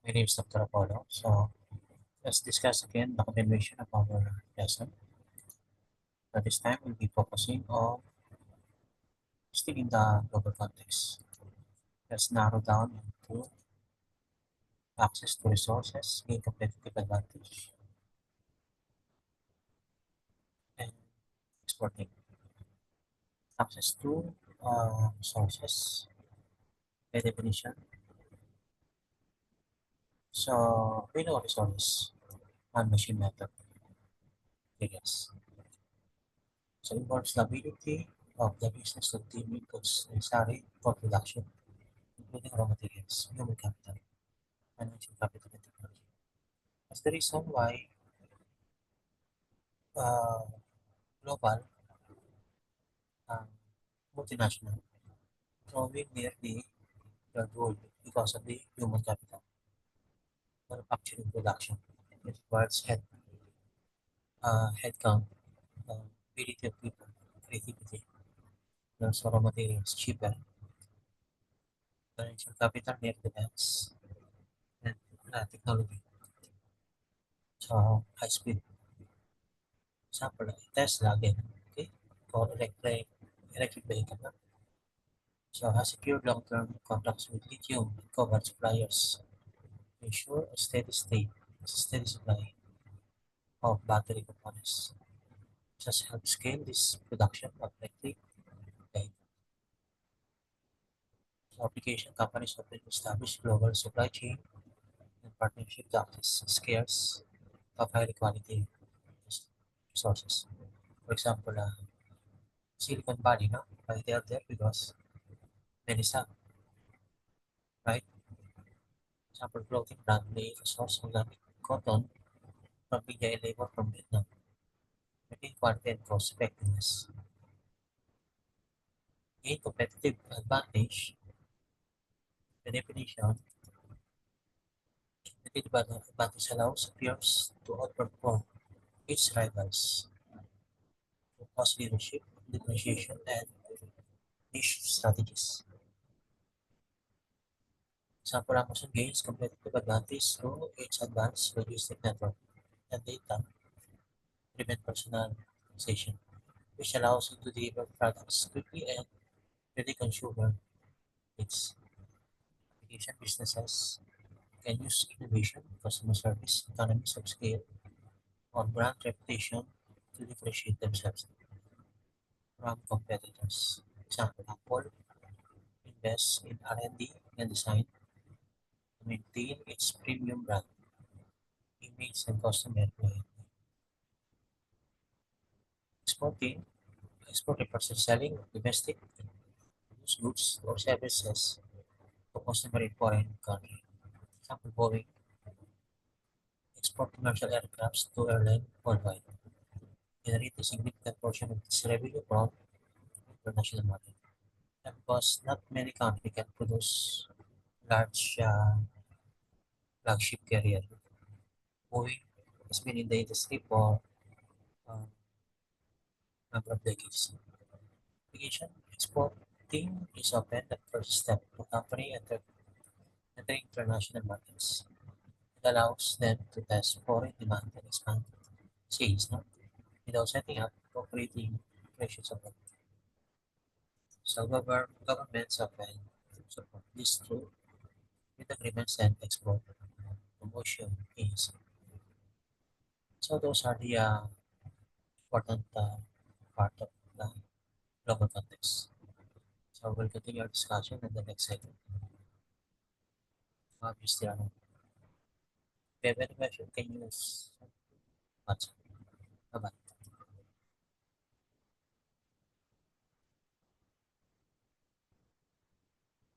My name is Dr. Apollo. So let's discuss again the continuation of our lesson. So this time we'll be focusing on still in the global context. Let's narrow down into access to resources, gain competitive advantage, and exporting. Access to resources by definition. So we know resources and machine method areas. So involves the ability of the business to deal goods necessary for production, including raw materials, human capital, financial capital, and technology. That's the reason why uh, global and multinational growing nearly the world because of the human capital, manufacturing production. It requires headcount, ability of people, creativity, also raw materials, cheaper, financial capital near defense, and technology. So high speed. Example like Tesla again, okay, for electric vehicle. No? So has secured long-term contracts with lithium and cobalt suppliers to ensure a steady supply of battery components. Just help scale this production of electric vehicles. So application companies often establish global supply chain and partnership to access scarce of high quality resources. For example, Silicon Valley, no? Why they are there because many staff, right? Example, clothing brand may source organic cotton from India and labor from Vietnam. Making quality and cost effectiveness. Gain competitive advantage. The definition, competitive advantage allows peers to outperform its rivals through cost leadership, differentiation, and niche strategies. Example, Amazon gains competitive advantage through its advanced logistic network and data-driven personalization, which allows it to deliver products quickly and ready consumer needs. Application businesses can use innovation, customer service, economies of scale, or brand reputation to differentiate themselves from competitors. Example, Apple invests in R&D and design to maintain its premium brand image and customer loyalty. Exporting, export refers to selling domestic goods or services to customer in foreign country. Example, Boeing export commercial aircrafts to airline worldwide, generate a significant portion of its revenue from international market. And because not many countries can produce large flagship carrier, Boeing has been in the industry for a number of decades. Application exporting is often the first step to company entering international markets. It allows them to test foreign demand and expand sales, no? Without setting up operating operations abroad. So governments often support this through with agreements and export promotion is. So those are the important part of the global context. So we'll continue our discussion in the next segment. Obviously, if you have any question, can you use WhatsApp. Bye-bye.